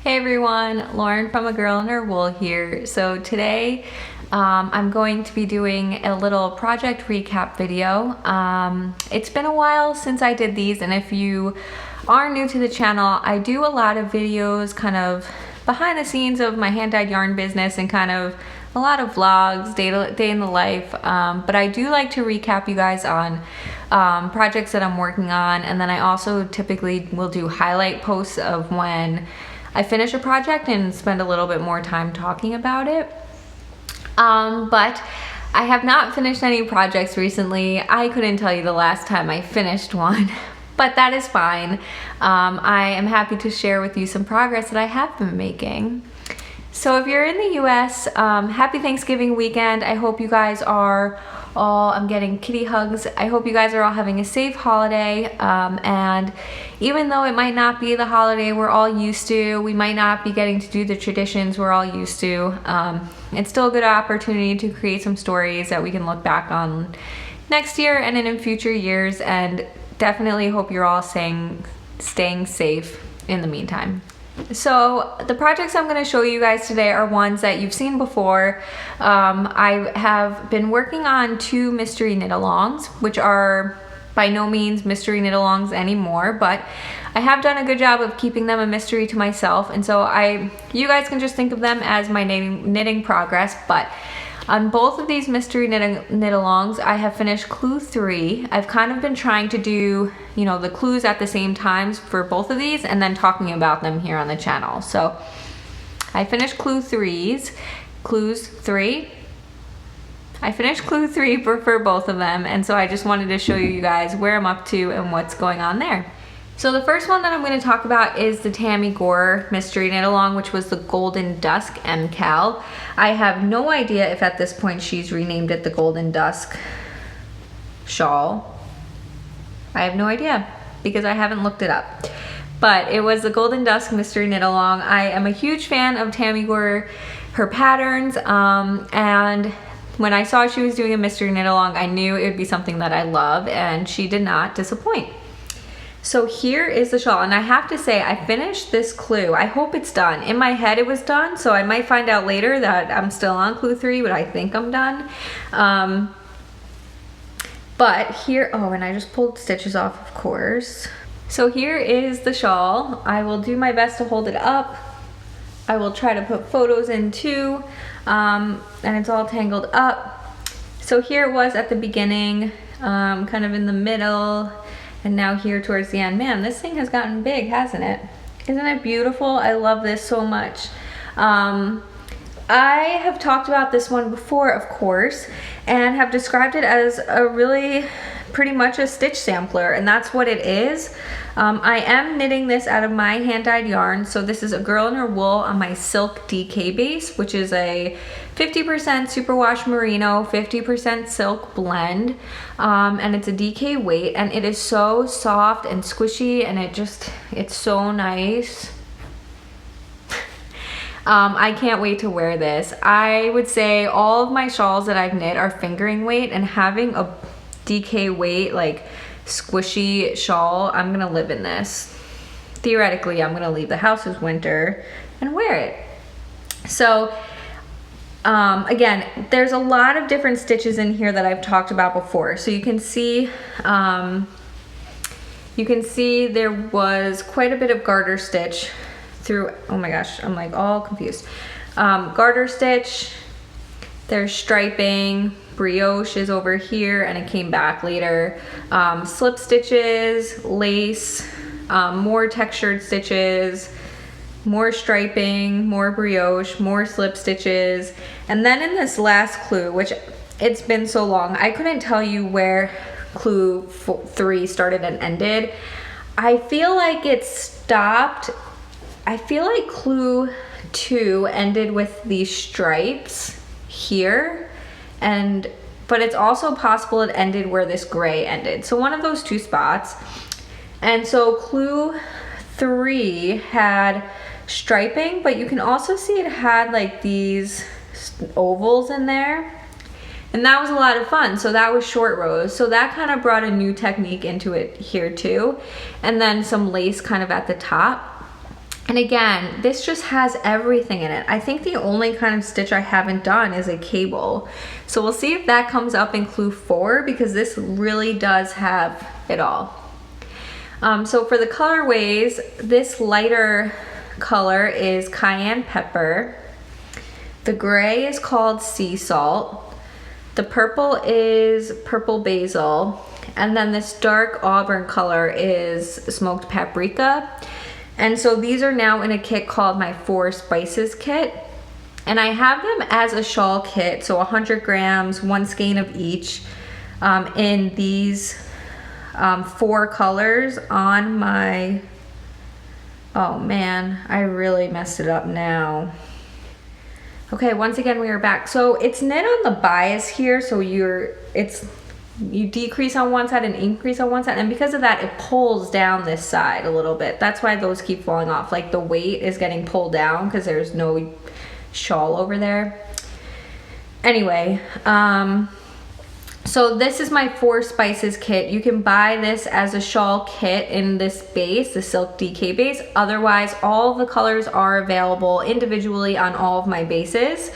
Hey everyone, Lauren from A Girl and Her Wool here. So today I'm going to be doing a little project recap video. It's been a while since I did these, and if you are new to the channel, I do a lot of videos kind of behind the scenes of my hand-dyed yarn business and kind of a lot of vlogs, day in the life, but I do like to recap you guys on projects that I'm working on, and then I also typically will do highlight posts of when I finish a project and spend a little bit more time talking about it. But I have not finished any projects recently. I couldn't tell you the last time I finished one, but that is fine. I am happy to share with you some progress that I have been making. So if you're in the US, happy Thanksgiving weekend. I hope you guys are all, I'm getting kitty hugs. I hope you guys are all having a safe holiday. And even though it might not be the holiday we're all used to, we might not be getting to do the traditions we're all used to, it's still a good opportunity to create some stories that we can look back on next year and in future years, and definitely hope you're all staying safe in the meantime. So the projects I'm going to show you guys today are ones that you've seen before. I have been working on 2 mystery knit-alongs, which are by no means mystery knit-alongs anymore, but I have done a good job of keeping them a mystery to myself, and so you guys can just think of them as my knitting progress. But on both of these mystery knit-alongs, I have finished clue 3. I've kind of been trying to do, you know, the clues at the same times for both of these and then talking about them here on the channel. So I finished clues 3. I finished clue 3 for both of them, and so I just wanted to show you guys where I'm up to and what's going on there. So the first one that I'm going to talk about is the Tammy Gore mystery knit-along, which was the Golden Dusk MKAL. I have no idea if at this point she's renamed it the Golden Dusk shawl. I have no idea because I haven't looked it up. But it was the Golden Dusk mystery knit-along. I am a huge fan of Tammy Gore, her patterns, and when I saw she was doing a mystery knit-along, I knew it would be something that I love, and she did not disappoint. So here is the shawl, and I have to say I finished this clue. I hope it's done. In my head it was done, so I might find out later that I'm still on clue 3, but I think I'm done. But here, oh, and I just pulled stitches off, of course. So here is the shawl. I will do my best to hold it up. I will try to put photos in too, and it's all tangled up. So here it was at the beginning, kind of in the middle, and now here towards the end. Man, this thing has gotten big, hasn't it? Isn't it beautiful? I love this so much. I have talked about this one before, of course, and have described it as a really pretty much a stitch sampler, and that's what it is. I am knitting this out of my hand-dyed yarn. So this is A Girl and Her Wool on my silk DK base, which is a 50% superwash merino, 50% silk blend, and it's a DK weight, and it is so soft and squishy, and it's so nice. I can't wait to wear this. I would say all of my shawls that I've knit are fingering weight, and having a DK weight, like squishy shawl, I'm gonna live in this. Theoretically, I'm gonna leave the house this winter and wear it. So again, there's a lot of different stitches in here that I've talked about before. So you can see there was quite a bit of garter stitch through. Oh my gosh, I'm like all confused. Garter stitch, there's striping, brioche is over here, and it came back later. Slip stitches, lace, more textured stitches, more striping, more brioche, more slip stitches. And then in this last clue, which it's been so long, I couldn't tell you where clue 3 started and ended. I feel like it stopped. I feel like clue 2 ended with these stripes here, but it's also possible it ended where this gray ended. So one of those 2 spots. And so clue 3 had striping, but you can also see it had like these ovals in there. And that was a lot of fun. So that was short rows. So that kind of brought a new technique into it here too. And then some lace kind of at the top. And again, this just has everything in it. I think the only kind of stitch I haven't done is a cable. So we'll see if that comes up in clue 4, because this really does have it all. So for the colorways, this lighter color is cayenne pepper. The gray is called sea salt. The purple is purple basil. And then this dark auburn color is smoked paprika. And so these are now in a kit called my 4 spices kit. And I have them as a shawl kit, so 100 grams, 1 skein of each, in these 4 colors on my, oh man, I really messed it up now. Okay, once again, we are back. So it's knit on the bias here, so you decrease on one side and increase on one side, and because of that, it pulls down this side a little bit. That's why those keep falling off. Like the weight is getting pulled down because there's no shawl over there. Anyway, so this is my 4 spices kit. You can buy this as a shawl kit in this base, the silk DK base. Otherwise, all of the colors are available individually on all of my bases.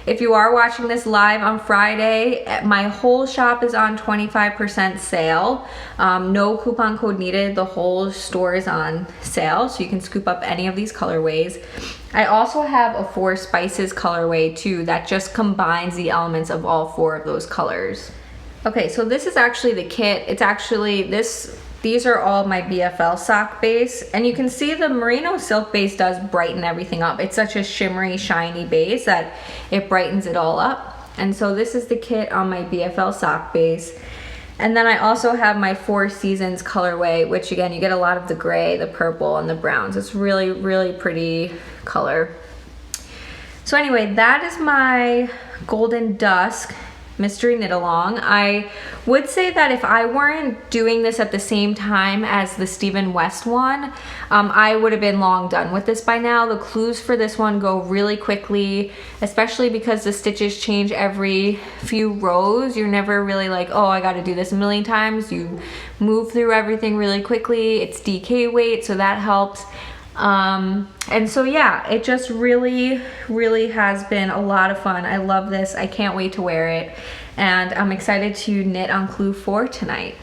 If you are watching this live on Friday, my whole shop is on 25% sale. No coupon code needed. The whole store is on sale, so you can scoop up any of these colorways. I also have a 4 spices colorway too that just combines the elements of all 4 of those colors. Okay, so this is actually the kit. It's actually these are all my BFL sock base, and you can see the merino silk base does brighten everything up. It's such a shimmery, shiny base that it brightens it all up. And so this is the kit on my BFL sock base. And then I also have my 4 seasons colorway, which again, you get a lot of the gray, the purple, and the browns. It's really, really pretty color. So anyway, that is my Golden Dusk mystery knit along. I would say that if I weren't doing this at the same time as the Stephen West one, I would have been long done with this by now. The clues for this one go really quickly, especially because the stitches change every few rows. You're never really like, oh, I got to do this a million times. You move through everything really quickly. It's DK weight, so that helps. And so yeah, it just really has been a lot of fun. I love this. I can't wait to wear it, and I'm excited to knit on clue 4 tonight.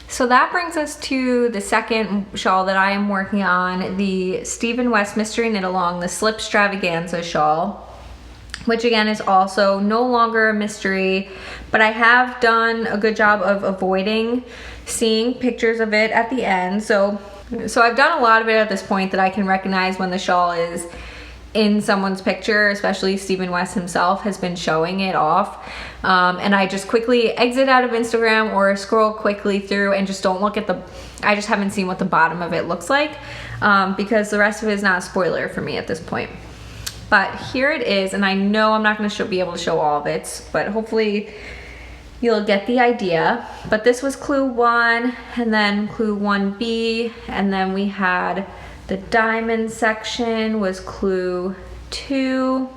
So that brings us to the second shawl that I am working on, the Stephen West mystery knit along, the SLipstravaganza shawl, which again is also no longer a mystery, but I have done a good job of avoiding seeing pictures of it at the end. So I've done a lot of it at this point that I can recognize when the shawl is in someone's picture, especially Stephen West himself has been showing it off. And I just quickly exit out of Instagram or scroll quickly through and just don't look at I just haven't seen what the bottom of it looks like, because the rest of it is not a spoiler for me at this point. But here it is, and I know I'm not gonna be able to show all of it, but hopefully you'll get the idea. But this was clue 1, and then clue 1B, and then we had the diamond section was clue 2.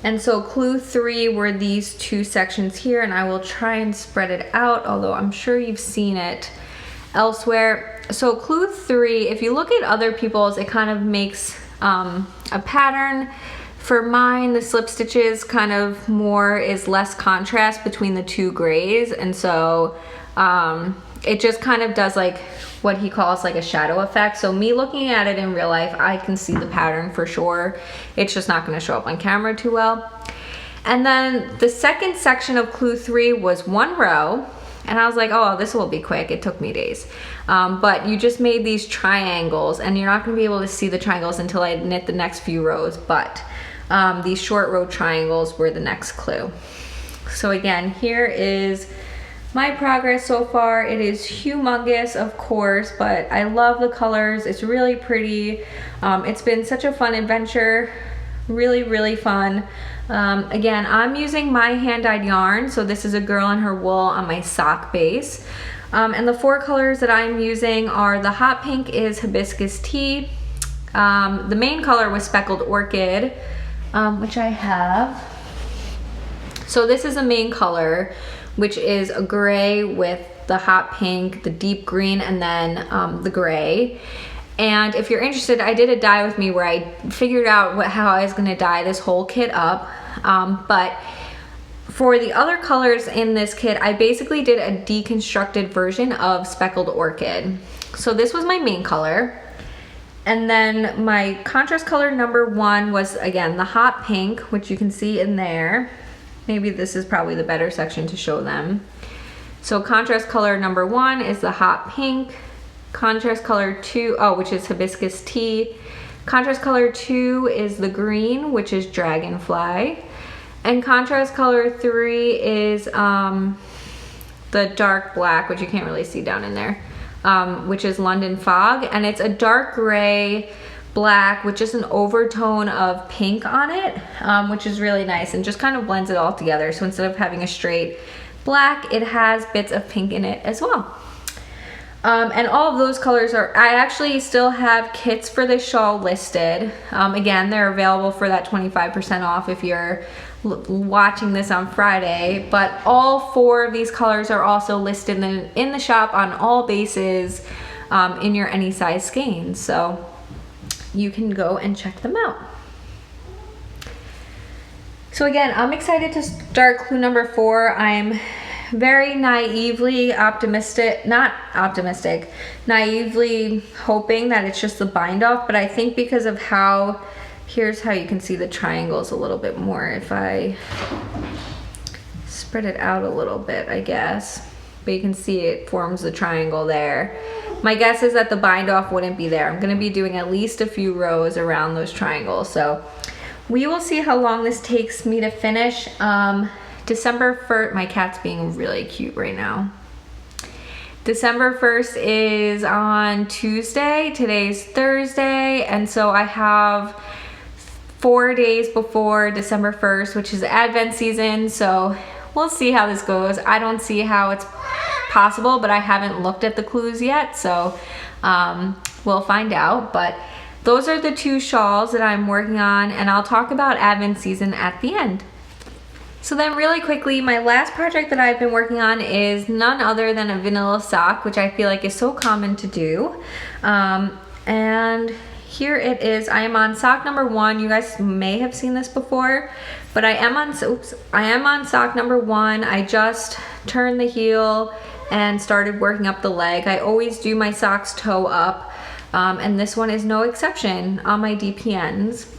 And so clue 3 were these 2 sections here, and I will try and spread it out, although I'm sure you've seen it elsewhere. So clue 3, if you look at other people's, it kind of makes a pattern. For mine, the slip stitches kind of is less contrast between the 2 grays, and so it just kind of does like what he calls like a shadow effect. So me looking at it in real life, I can see the pattern for sure. It's just not going to show up on camera too well. And then the second section of clue 3 was 1 row, and I was like, oh, this will be quick. It took me days. But you just made these triangles, and you're not going to be able to see the triangles until I knit the next few rows, but these short row triangles were the next clue. So again, here is my progress so far. It is humongous, of course, but I love the colors. It's really pretty. It's been such a fun adventure. Really fun. Again, I'm using my hand-dyed yarn, so this is a Girl and Her Wool on my sock base. And the 4 colors that I'm using are, the hot pink is Hibiscus Tea. The main color was Speckled Orchid, which I have. So this is the main color, which is a gray with the hot pink, the deep green, and then the gray. And if you're interested, I did a dye with me where I figured out how I was gonna dye this whole kit up. But for the other colors in this kit, I basically did a deconstructed version of Speckled Orchid. So this was my main color. And then my contrast color number 1 was, again, the hot pink, which you can see in there. Maybe this is probably the better section to show them. So contrast color number 1 is the hot pink. Contrast color 2, which is hibiscus tea. Contrast color 2 is the green, which is dragonfly. And contrast color 3 is the dark black, which you can't really see down in there, which is London Fog. And it's a dark gray black with just an overtone of pink on it, which is really nice and just kind of blends it all together. So instead of having a straight black, it has bits of pink in it as well. And all of those colors I actually still have kits for this shawl listed. Again, they're available for that 25% off if you're watching this on Friday, but all 4 of these colors are also listed in the shop on all bases in your any size skeins, so you can go and check them out. So again, I'm excited to start clue number 4. I'm very naively naively hoping that it's just the bind off, but I think because of how, here's how you can see the triangles a little bit more if I spread it out a little bit, I guess. But you can see it forms the triangle there. My guess is that the bind off wouldn't be there. I'm gonna be doing at least a few rows around those triangles. So we will see how long this takes me to finish. December 1st, my cat's being really cute right now. December 1st is on Tuesday, today's Thursday, and so I have 4 days before December 1st, which is Advent season, so we'll see how this goes. I don't see how it's possible, but I haven't looked at the clues yet, so we'll find out. But those are the 2 shawls that I'm working on, and I'll talk about Advent season at the end. So then really quickly, my last project that I've been working on is none other than a vanilla sock, which I feel like is so common to do. And here it is. I am on sock number 1. You guys may have seen this before, but I am on sock number 1. I just turned the heel and started working up the leg. I always do my socks toe up, and this one is no exception on my DPNs.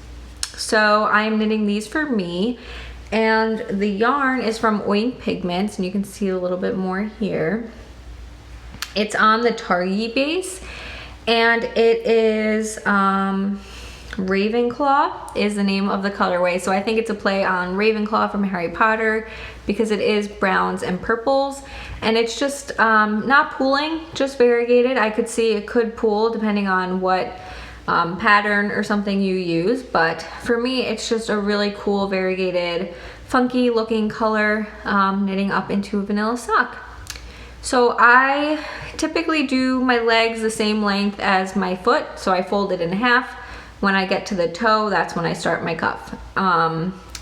So I am knitting these for me. And the yarn is from Oink Pigments, and you can see a little bit more here. It's on the Targhee base, and it is Ravenclaw is the name of the colorway. So I think it's a play on Ravenclaw from Harry Potter because it is browns and purples, and it's just not pooling, just variegated. I could see it could pool depending on what pattern or something you use, but for me it's just a really cool variegated funky looking color, knitting up into a vanilla sock. So I typically do my legs the same length as my foot, so I fold it in half. When I get to the toe, that's when I start my cuff.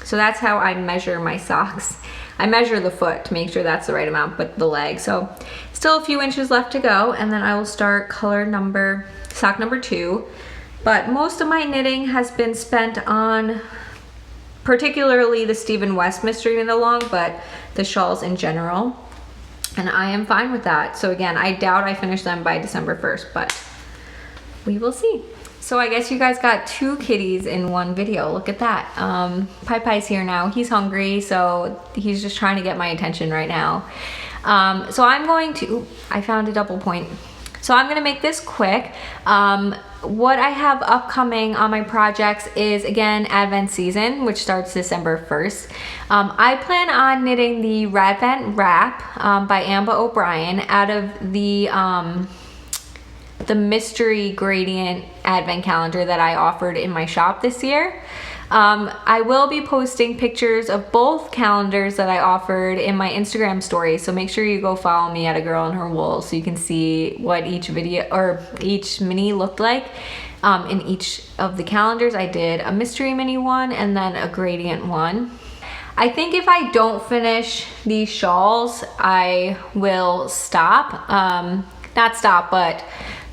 So that's how I measure my socks. I measure the foot to make sure that's the right amount, but the leg. So still a few inches left to go, and then I will start sock number 2. But most of my knitting has been spent on particularly the Stephen West mystery knit along, but the shawls in general. And I am fine with that. So again, I doubt I finish them by December 1st, but we will see. So I guess you guys got 2 kitties in one video. Look at that. Pai Pai's here now. He's hungry, so he's just trying to get my attention right now. So I'm going to, I found a double point. So I'm gonna make this quick. What I have upcoming on my projects is, again, Advent season, which starts December 1st. I plan on knitting the Radvent Wrap by Amba O'Brien out of the mystery gradient advent calendar that I offered in my shop this year. I will be posting pictures of both calendars that I offered in my Instagram story, so make sure you go follow me at agirlandherwool so you can see what each video or each mini looked like. In each of the calendars I did a mystery mini one and then a gradient one. I think if I don't finish these shawls, I will stop. Not stop, but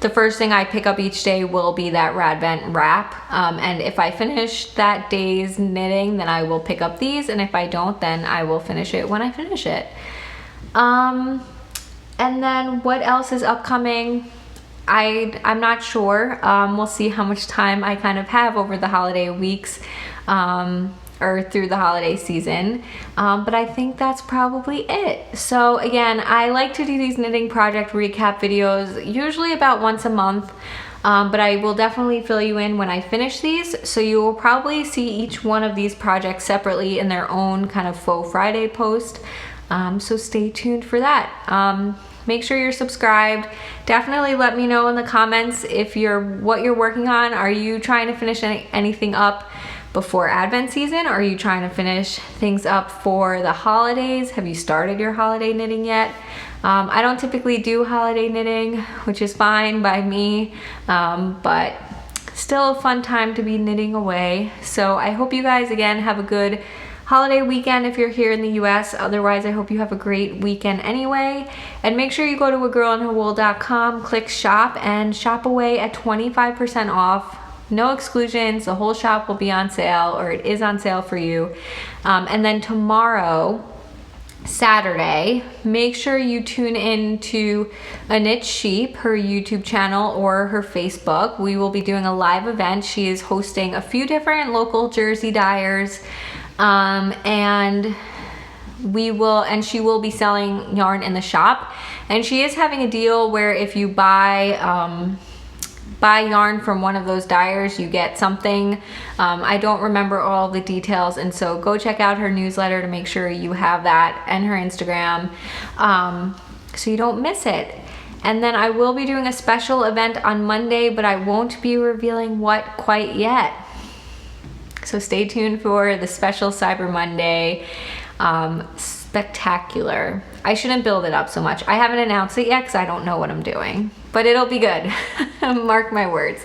the first thing I pick up each day will be that Rad Vent wrap. And if I finish that day's knitting, then I will pick up these. And if I don't, then I will finish it when I finish it. And then what else is upcoming? I'm not sure. We'll see how much time I kind of have over the holiday weeks. Or through the holiday season, but I think that's probably it. So again, I like to do these knitting project recap videos usually about once a month, but I will definitely fill you in when I finish these, so you will probably see each one of these projects separately in their own kind of faux Friday post, so stay tuned for that. Make sure you're subscribed. Definitely let me know in the comments if what you're working on. Are you trying to finish anything up before Advent season? Or are you trying to finish things up for the holidays? Have you started your holiday knitting yet? I don't typically do holiday knitting, which is fine by me, but still a fun time to be knitting away. So I hope you guys again have a good holiday weekend if you're here in the US. Otherwise, I hope you have a great weekend anyway. And make sure you go to agirlandherwool.com, click shop, and shop away at 25% off. No exclusions, the whole shop will be on sale, or it is on sale for you. And then tomorrow, Saturday, make sure you tune in to A Knit Sheep, her YouTube channel, or her Facebook. We will be doing a live event. She is hosting a few different local Jersey dyers, and she will be selling yarn in the shop. And she is having a deal where if you buy yarn from one of those dyers, you get something. I don't remember all the details, and so go check out her newsletter to make sure you have that, and her Instagram, so you don't miss it. And then I will be doing a special event on Monday, but I won't be revealing what quite yet. So stay tuned for the special Cyber Monday spectacular. I shouldn't build it up so much. I haven't announced it yet because I don't know what I'm doing, but it'll be good. Mark my words.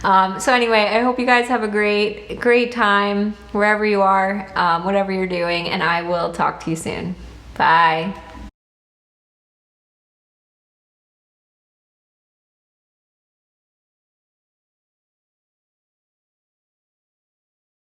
So anyway, I hope you guys have a great time wherever you are, whatever you're doing, and I will talk to you soon. Bye.